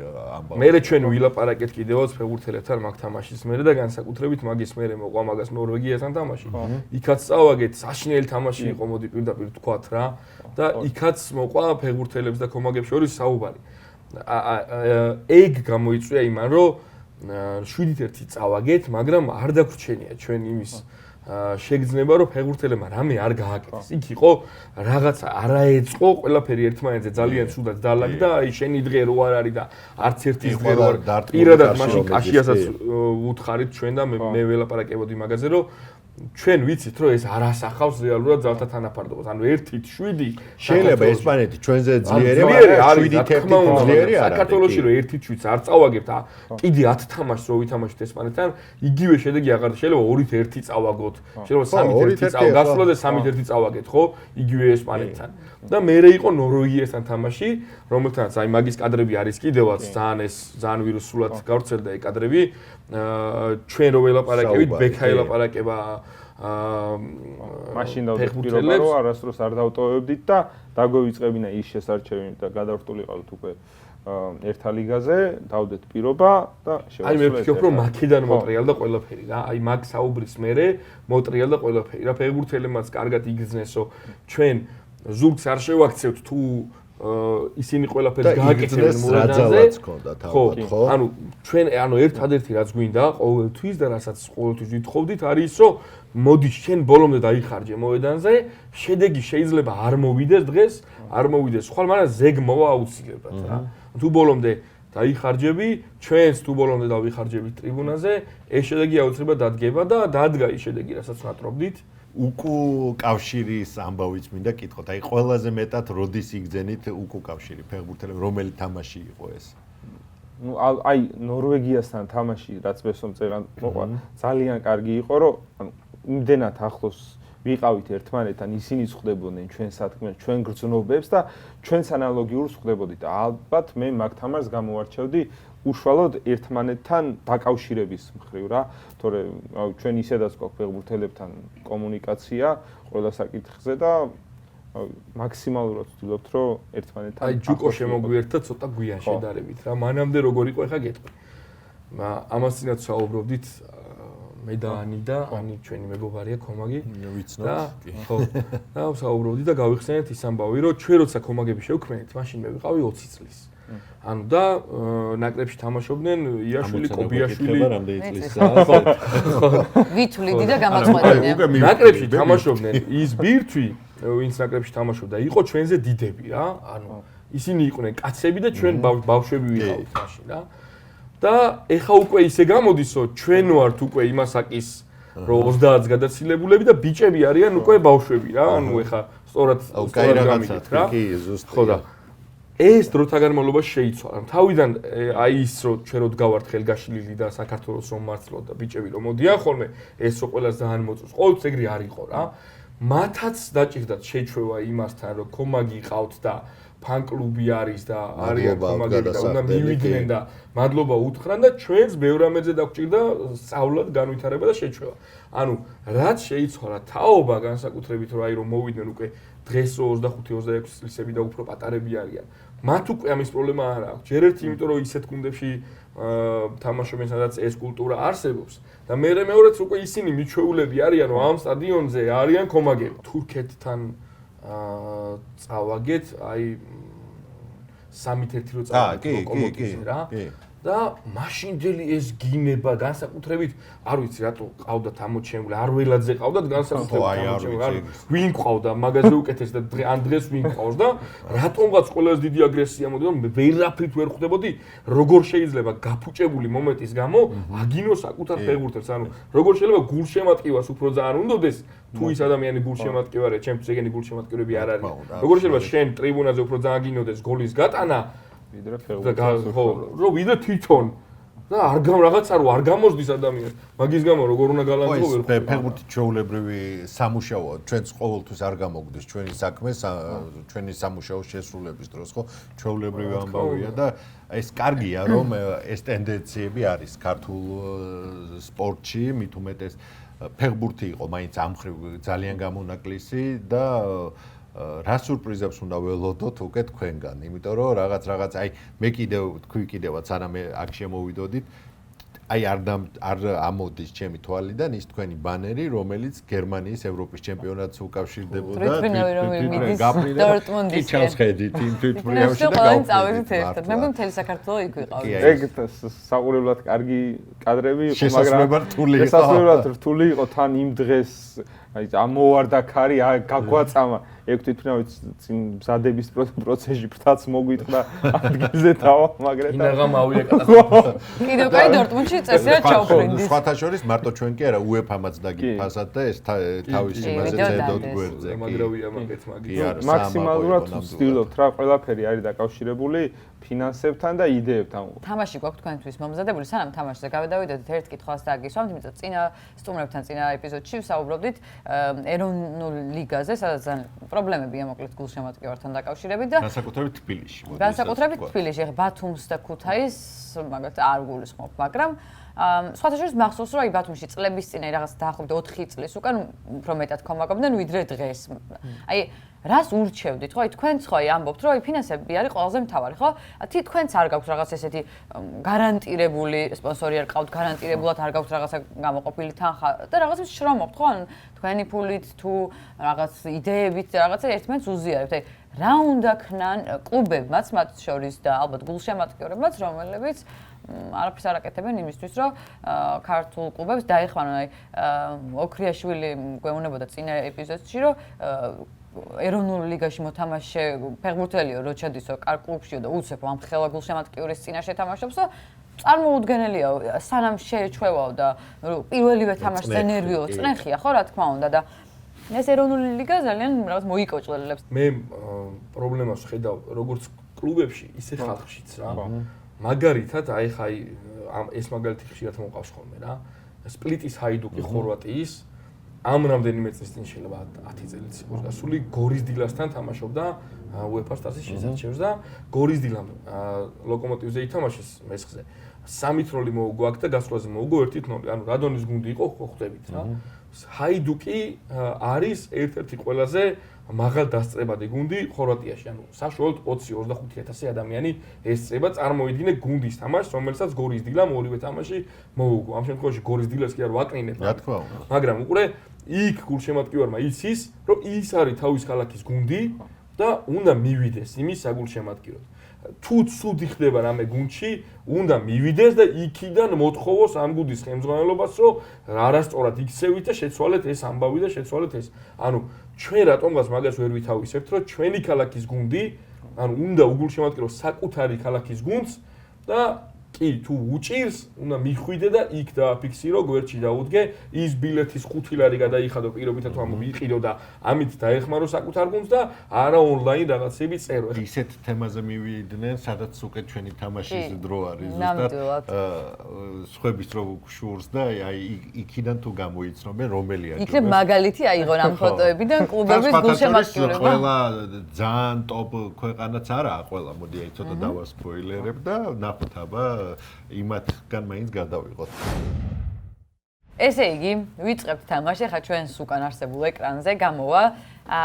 ამბავი. მე ჩვენ ვილაპარაკეთ კიდევაც ფეხბურთელებთან მაგ თამაშის მერე და განსაკუთრებით მაგის მერე მოყვა მაგას ნორვეგიასთან თამაში. იქაც წავაგეთ, საშინელი თამაში იყო, მოდი პირდაპირ თქვათ რა და იქაც მოყვა ფეხბურთელებს და კომაგებს შორის საუბარი. ეგ გამოიწვია იმან, რომ 7-1 წავაგეთ, მაგრამ არ დაგვრჩენია ჩვენ იმის შეგრძნება, რომ ფეხბურთელებმა რამე არ გააკეთეს. იქ იყო რაღაცა არაეწყო, ყველაფერი ერთმანეთზე ძალიან ცუდად დაალაგდა, აი შენი დღე რო არ არის და არც ერთი დღე რო არ. პირადად მაშინ კაშიასაც უთხარით ჩვენ და მე ველაპარაკებოდი მაგაზე, რომ ჩვენ ვიცით რომ ეს არ ასახავს რეალურად ძალთა თანაფარდობას. ანუ 1-7 შეიძლება ესპანეთი ჩვენზე ძლიერი არის, 7-1 ძლიერი არის. საქართველოში რომ 1-7 არ წავაგებთ, კიდე 10 თამაშს რო ვითამაშოთ ესპანეთთან, იგივე შედეგი აღარ შეიძლება 2-1 წავაგოთ. შეიძლება 3-1 წავაგასვლოთ და 3-1 წავაგეთ, ხო? იგივე ესპანეთთან. და მერე იყო ნორვეგიასთან თამაში, რომელთანაც აი მაგის კადრები არის კიდევაც ძალიან ვირუსულად გავრცელდა ეგ კადრები. ჩვენ რო ველაპარაკებით, ბექა ელაპარაკება მაშინ დავდაპირობა რომ არასდროს არ დავტოვებდით და დაგვევიწყებინა ის შესარჩევი და გადავრტულიყავთ უკვე ერთა ლიგაზე, დავდეთ პირობა და შევასრულეთ. აი მე ვფიქრობ რომ მაქედან მოტრიალდა ყველაფერი რა. აი მაგ საუბრის მერე მოტრიალდა ყველაფერი. რა ფეხბურთელებმაც კარგად იგრძნესო. ჩვენ ზურგს არ შევაქცევთ თუ ისინი ყველაფერს გააკეთებენ მოედანზე. ხო, ანუ ჩვენ ერთადერთი რაც გვინდა ყოველთვის და რასაც ყოველთვის ვითხოვდით არის რომ მოდი შენ ბოლომდე დაიხარჯე მოედანზე, შედეგი შეიძლება არ მოვიდეს დღეს, არ მოვიდეს ხვალ, მაგრამ ზეგ მოვა აუცილებლად რა. თუ ბოლომდე დაიხარჯები, ჩვენს თუ ბოლომდე დავიხარჯებით ტრიბუნაზე, ეს შედეგი აუცილებლად დადგება და დადგა ის შედეგი, რასაც ვატრობდით. უკუ კავშირის ამბავიც მინდა კითხოთ. აი ყველაზე მეტად როდის იგძენით უკუ კავშირი ფეხბურთელები, რომელი თამაში იყო ეს? ნუ აი ნორვეგიასთან თამაში რაც მესომწერან მოყვა, ძალიან კარგი იყო, რომ ანუ იმდენად ახლოს ვიყავით ერთმანეთთან, ისინი ხვდებოდნენ ჩვენ სათქმეს, ჩვენ გრძნობებს და ჩვენს ანალოგიურს ხვდებოდით. ალბათ მე მაგ თამაშს გამოვარჩევდი უშუალოდ ერთმანეთთან დაკავშირების მხრივ რა, თორე ჩვენ ისედაც გვაქვს ფეხბურთელებთან კომუნიკაცია ყველა საკითხზე და მაქსიმალურად ვცდილობთ რომ ერთმანეთთან აი ჯუკო შემოგვიერთდა ცოტა გვიან შედარებით რა, მანამდე როგორ იყო ეხა გეტყვი. ამასთანაც საუბრობდით მე და ანი და ანი ჩვენი მეგობარია კომაგი ვიცნობთ კი ხო და საუბრობდით და გავიხსენეთ ის ამბავი რომ ჩვენ როცა კომაგები შევქმნით მაშინ მე ვიყავი 20 წლის ანუ და ნაკრებში თამაშობდნენ იაშვილი კობიაშვილი რამდენი წლისაა ვითვლიდი და გამაწყვეტინე ნაკრებში თამაშობდნენ ის ბირთვი ვინც ნაკრებში თამაშობდა იყო ჩვენზე დიდები რა ანუ ისინი იყვნენ კაცები და ჩვენ ბავშვები ვიყავით მაშინ რა და ეხა უკვე ისე გამოდის რომ ჩვენ ვართ უკვე იმასაკის რომ 30-ს გადაცილებულები და ბიჭები არიან უკვე ბავშვები რა ანუ ეხა სწორად გამიგეთ რა ხო და ეს დროთა განმავლობაში შეიცვალა თავიდან აი ის რომ ჩვენ რო დგავართ ხელგაშლილი და საქართველოს რომ მართლობ და ბიჭები რომ მოდიან ხოლმე ეს რო ყველას ძალიან მოწონს ყოველთვის ეგრე არ იყო რა მათაც დაჭირდათ შეჩვევა იმასთან რომ კომაგი ყავთ და ფან-კლუბი არის და არიან კომაგები და უნდა მივიდნენ და მადლობა უთხრან და ჩვენს ბევრ ამეზე დაგვჭირდა სწავლად განვითარება და შეჩვევა. ანუ რაც შეიცვალა თაობა განსაკუთრებით რომ აი რომ მოვიდნენ უკვე დღეს 25-26 წლისები და უფრო პატარები არიან. მათ უკვე ამის პრობლემა არ აქვს. ჯერ ერთი იმიტომ რომ ისეთ გუნდებში თამაშობენ სადაც ეს კულტურა არსებობს და მეორეც უკვე ისინი მიჩვეულები არიან რომ ამ სტადიონზე არიან კომაგები. თურქეთთან წავაგეთ, აი 3-1 რო წავაგეთ ლოკომოტივზე რა. და მაშინდელი ეს გინება განსაკუთრებით არ ვიცი რატო ყავდათ ამოჩენილი არ ველაძე ყავდათ განსაკუთრებით ამოჩენილი ვინ ყავდა მაგაზე უკეთეს და ან დღეს ვინ ყავს და რატომღაც ყველაზე დიდი აგრესია მოდიოდა ვერაფრით ვერ ხვდებოდი როგორ შეიძლება გაფუჭებული მომენტის გამო აგინოს საკუთარ ფეხბურთელს ანუ როგორ შეიძლება გულშემატკივას უფრო ძალიან უნდოდეს თუ ის ადამიანი გულშემატკივარია ჩემთვის ეგენი გულშემატკივრები არ არის როგორ შეიძლება შენ ტრიბუნაზე უფრო ძალიან გინოდეს გოლის გატანა ვიდრე ფეხბურთელს ხო რომ ვიდრე თვითონ და რაღაცა რო არ გამოსდის ადამიანს მაგის გამო როგორ უნდა გალანძღო ვერ ხო ფეხბურთი ჩვეულებრივი სამუშაოა ჩვენც ყოველთვის არ გამოგდის ჩვენი საქმე ჩვენი სამუშაოს შესრულების დროს ხო ჩვეულებრივი ამბავია და ეს კარგია რომ ეს ტენდენციები არის ქართულ სპორტში მით უმეტეს ფეხბურთი იყო მაინც ამ ხრივ ძალიან გამონაკლისი და რა სურპრიზებს უნდა ველოდოთ უკვე თქვენგან, იმიტომ რომ რაღაც აი მე თქვი კიდევაც არამე აქ შემოვიდოდით აი არ ამოდის ჩემი თვალიდან ის თქვენი ბანერი, რომელიც გერმანიის ევროპის ჩემპიონატს უკავშირდებოდა. დორტმუნდის ჩანს ხედით იმ თვითმფრიავში და გავწავედით ერთად. მე მგონი მთელი საქართველო იქ ვიყავი. ეგ საყურებლად კარგი კადრები იყო, შესაძლებლად რთული იყო. შესაძლებლად რთული იყო თან იმ დღეს აი ამოვარდა ქარი, გაგვაწამა. ეგ თვითმფრინავით წინ მზადების პროცესში ფრთაც მოგვიტყდა ადგილზე დავამაგრეთ. ინაღამ ავია კატასტროფა. კიდევ კაი დორტმუნდში წესია ჩავფრინდით. სხვათა შორის მარტო ჩვენ კი არა, UEFA-მაც დაგიფასად და ეს თავის იმაზე ცედოთ გვერდზე. მაგრავია მაგეთ მაგი. მაქსიმალურად ვცდილობთ რა, ყველაფერი არის დაკავშირებული ფინანსებთან და იდეებთან. თამაში გვაქვს თქვენთვის მომზადებული, სანამ თამაშზე გავედავიდოდით, ერთ კითხვას დააგისვამთ, იმიტომ რომ წინა სტუმრებთან წინა ეპიზოდში ვსაუბრობდით ეროვნულ ლიგაზე, სადაც პრობლემებია მოკლედ გულშემატკივართან დაკავშირებით და განსაკუთრებით თბილისში. განსაკუთრებით თბილისში, ბათუმს და ქუთაისს მაგათ არ გულისხმობ, მაგრამ სხვათა შორის მახსოვს, რომ აი ბათუმში წლების წინ რაღაც დაახლოებით 4 წლის უკან უფრო მეტად ქომაგობდნენ ვიდრე დღეს. აი რას ურჩევდით, ხო? აი თქვენც ხო აი ამბობთ, რომ აი ფინანსები არის ყველაზე მთავარი, ხო? თქვენც არ გაქვთ რაღაც ესეთი გარანტირებული სპონსორი არ ყავთ, გარანტირებულად არ გაქვთ რაღაცა გამოყოფილი თანხა და რაღაცას შრომობთ, ხო? ან თქვენი ფულით თუ რაღაც იდეებით რაღაცა ერთმანეთს უზიარებთ. აი რა უნდა ქნან კლუბებმაც, მათ შორის და ალბათ გულშემატკივრებმაც, რომელებიც არაფერს არ აკეთებენ იმისთვის, რომ ქართულ კლუბებს დაეხმარონ. აი ოქრიაშვილი გვეუბნებოდა წინა ეპიზოდში, რომ ეროვნულ ლიგაში მოთამაშე ფეხბურთელიო რო ჩადისო კარ კლუბშიო და უცებ ამ ხელა გულშემატკივრის წინაშე თამაშობსო წარმოუდგენელია სანამ შეეჩვევაო და პირველივე თამაშზე ნერვიო წნეხია ხო რა თქმა უნდა და ეს ეროვნული ლიგა ძალიან რაღაც მოიკოჭლელებს. მე პრობლემას ხედავ როგორც კლუბებში, ისე ხალხშიც რა. მაგალითად, აი ხაი ეს მაგალითი ხშირად მოყავს ხოლმე რა. სპლიტის ჰაიდუკი ხორვატიის ამ რამდენიმე წლის წინ შეიძლება 10 წელიწად იყოს გასული გორის დილასთან თამაშობდა UEFA სტატის შესარჩევს და გორის დილამ ლოკომოტივზე ითამაშეს მესხზე 3-0 მოუგო აქ და გასვლაზე მოუგო 1-0. ანუ რადონის გუნდი იყო ხვდებით რა. ჰაიდუკი არის ერთ-ერთი ყველაზე მაღალ დასწრებადი გუნდი ხორვატიაში. ანუ საშუალოდ 20-25,000 ადამიანი ესწრება წარმოიდგინე გუნდის თამაშს, რომელსაც გორის დილამ ორივე თამაში მოუგო. ამ შემთხვევაში გორის დილას კი არ ვაკნინებ. რა თქმა უნდა. მაგრამ უყურე იქ გულშემატკივარმა იცის, რომ ის არის თავის ქალაქის გუნდი და უნდა მივიდეს იმის საგულშემატკივროდ. თუ ცუდი ხდება რამე გუნდში, უნდა მივიდეს და იქიდან მოთხოვოს ამ გუნდის ხელმძღვანელობას, რომ არასწორად იქცევით და შეცვალეთ ეს ამბავი და შეცვალეთ ეს. ანუ ჩვენ რატომღაც მაგას ვერ ვითავისებთ, რომ ჩვენი ქალაქის გუნდი, ანუ უნდა უგულშემატკივროს საკუთარი ქალაქის გუნდს და კი თუ უჭირს, უნდა მიხვიდე და იქ დააფიქსირო, გვერდში დაუდგე, ის ბილეთის 5 ლარი გადაიხადო პირობითად თუ ამბობ იყიდო და ამით დაეხმარო საკუთარ გუნდს და არა ონლაინ რაღაცები წერო. ისეთ თემაზე მივიდნენ, სადაც უკვე ჩვენი თამაშის დრო არის ზუსტად სხვების რო შურს და აი იქიდან თუ გამოიცნობენ რომელია ჯობია. იქნებ მაგალითი აიღონ ამ ფოტოებიდან კლუბების გულშემატკივრება. ყველა ძალიან ტოპ ქვეყანაც არაა, ყველა მოდი აი ცოტა დავასპოილერებ და ნახოთ აბა იმათგან მაინც გადავიღოთ. ესე იგი, ვიწყებთ თამაში, ხა ჩვენს უკან არსებულ ეკრანზე გამოვა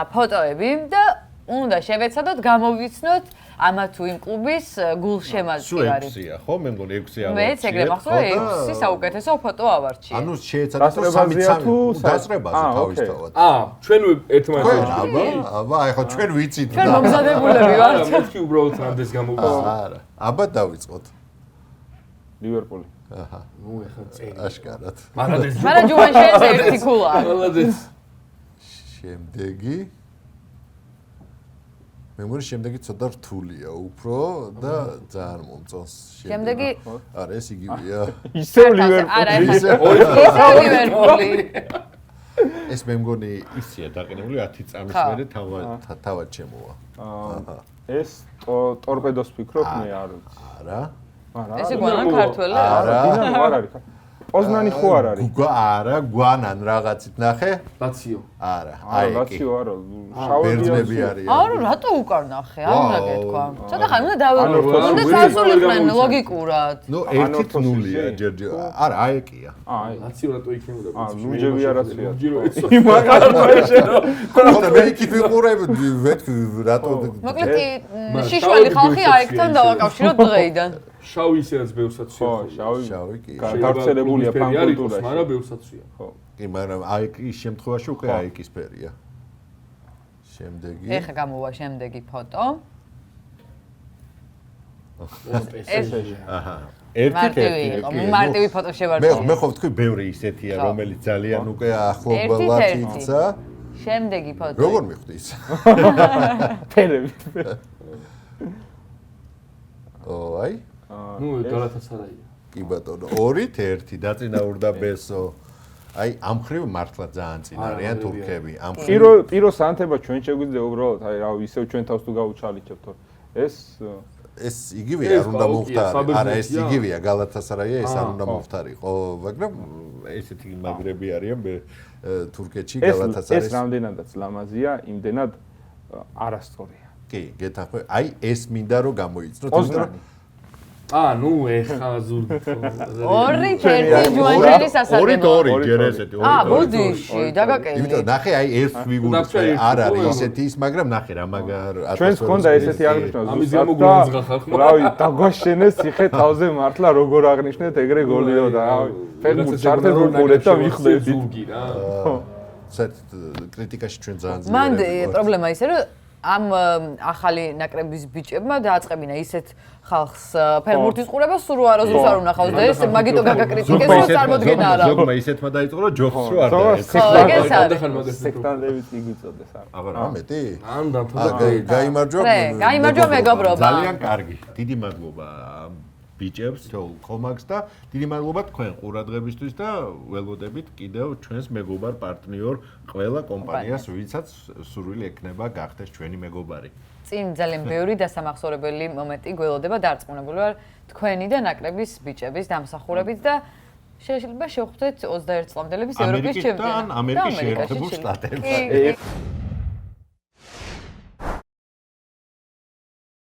ფოტოები და უნდა შევეცადოთ გამოვიცნოთ ამა თუ იმ კლუბის გულშემატკივარი. სულ 6-ია, ხო? მე მგონი 6 ავარჩიეთ. მეც ეგრე მახსოვს 6 საუკეთესო ფოტო ავარჩიე. ანუ შეეცადოთ 3 დასწრებაზე თავისთავად. ჩვენ ერთმანეთს აბა, აი ხო ჩვენ ვიცით ჩვენ მომზადებულები ვართ. მეთქი უბრალოდ რამდენს გამოვიცნო. არა. აბა დავიწყოთ. ლივერპული. აჰა. ნუ ეხლა წერი. აშკარად. მაგრამ ჯუან შენს ერთი ქულა. მოლოდეს. შემდეგი მე მგონი შემდეგი ცოტა რთულია უფრო და ძალიან მომწონს შემდეგი არა ეს იგივეა ისევ ლივერპული. ისევ ლივერპული. ეს მე მგონი ისია დაყენებული 10 წამის მერე თავად ჩემოვა. ეს ტორპედოს ფიქრობ მე არ ვიცი. არა. ესე გვანა ქართველი? არა, დინამო არ არის. პოზნანი ხო არ არის? არა, გვანან რაღაცით ნახე? ლაციო. არა, არა, ლაციო არა. ბერძნები არიან. არა, რატო უკარ ნახე? არ უნდა გეთქვა. ცოტა ხანი უნდა უნდა სასულიყვნენ ლოგიკურად. ნუ 1-0-ია ჯერჯერ. არა, აეკია. ლაციო რატო იქნებოდა? ნუჯები არაცია. ხოდა მე იქით ვიყურებდი, რატო მოკლედ შიშველი ხალხი აეკთან დავაკავშიროთ დღეიდან. შავი ისედაც ბევრსაცია. ხო, შავი კი. გავრცელებულია ფან კულტურაში. მაგრამ ბევრსაცია. ხო. კი, მაგრამ აიკის შემთხვევაში უკვე აიკის ფერია. შემდეგი. ეხა გამოვა შემდეგი ფოტო. აჰა. ერთი. მარტივი ფოტო შევარდნი. მე ხო ვთქვი, ბევრი ისეთია, რომელიც ძალიან უკვე ახლობლად იქცა. შემდეგი ფოტო. როგორ მიხვდის? ფერები. აი. ნუ გალათასარაია. კი ბატონო, 2-1 დაწინაურდა ბესო. აი, ამ ხრივ მართლა ძალიან წინ არიან თურქები. ამ პირო სანთება ჩვენ შეგვიძლია უბრალოდ, აი რა ისევ ჩვენ თავს თუ გავუჩალიჩებთ, ეს იგივეა, არ უნდა მოხდარი. არა, ეს იგივეა, გალათასარაია, ეს არ უნდა მოხდარიყო, მაგრამ ესეთი მაგრები არიან თურქეთში გალათასარაის. ეს რამდენადაც ლამაზია, იმდენად არასწორია. კი, გეთახმე. აი, ეს მინდა რომ გამოიცნოთ, ნუ ეხა ზურგი. 2-1 ჯუანჯელი სასარგებლო. 2-2 ჯერ ესეთი 2-2. ბუდიში, დაგაკეთე. იმიტომ ნახე, აი ეს ფიგურის არ არის ესეთი ის, მაგრამ ნახე რა მაგარ ჩვენს ხონდა ესეთი აღნიშნა ამის გამო გვანძღა ხალხმა. რავი, დაგვაშენეს ციხე თავზე მართლა როგორ აღნიშნეთ ეგრე გოლიო და რავი. ფეხბურთს ჩარტერ გულეთ და ვიხდებით. ზურგი რა. საერთოდ კრიტიკაში ჩვენ ძალიან ძლიერი. მან პრობლემა ისე რომ ამ ახალი ნაკრების ბიჭებმა დააწყებინა ისეთ ხალხს ფეხბურთის ყურება სულ არ აზრს არ უნახავს და ეს მაგიტო გაგაკრიტიკეს რომ წარმოდგენა არა. ზოგმა ისეთმა დაიწყო რომ ჯოხს რო არ დაეს. სექტანტებიც იგიწოდეს არა. აღარა მეტი? ან გაიმარჯვა. გაიმარჯვა მეგობრობა. ძალიან კარგი. დიდი მადლობა ბიჭებს, კომაქს და დიდი მადლობა თქვენ ყურადღებისთვის და ველოდებით კიდევ ჩვენს მეგობარ პარტნიორ ყველა კომპანიას, ვინცაც სურვილი ექნება გახდეს ჩვენი მეგობარი. წინ ძალიან ბევრი დასამახსოვრებელი მომენტი გველოდება დარწმუნებული ვარ თქვენი და ნაკრების ბიჭების დამსახურებით და შეიძლება შევხვდეთ 21 წლამდელების ევროპის ჩემპიონატში. ამერიკის შეერთებულ შტატებში.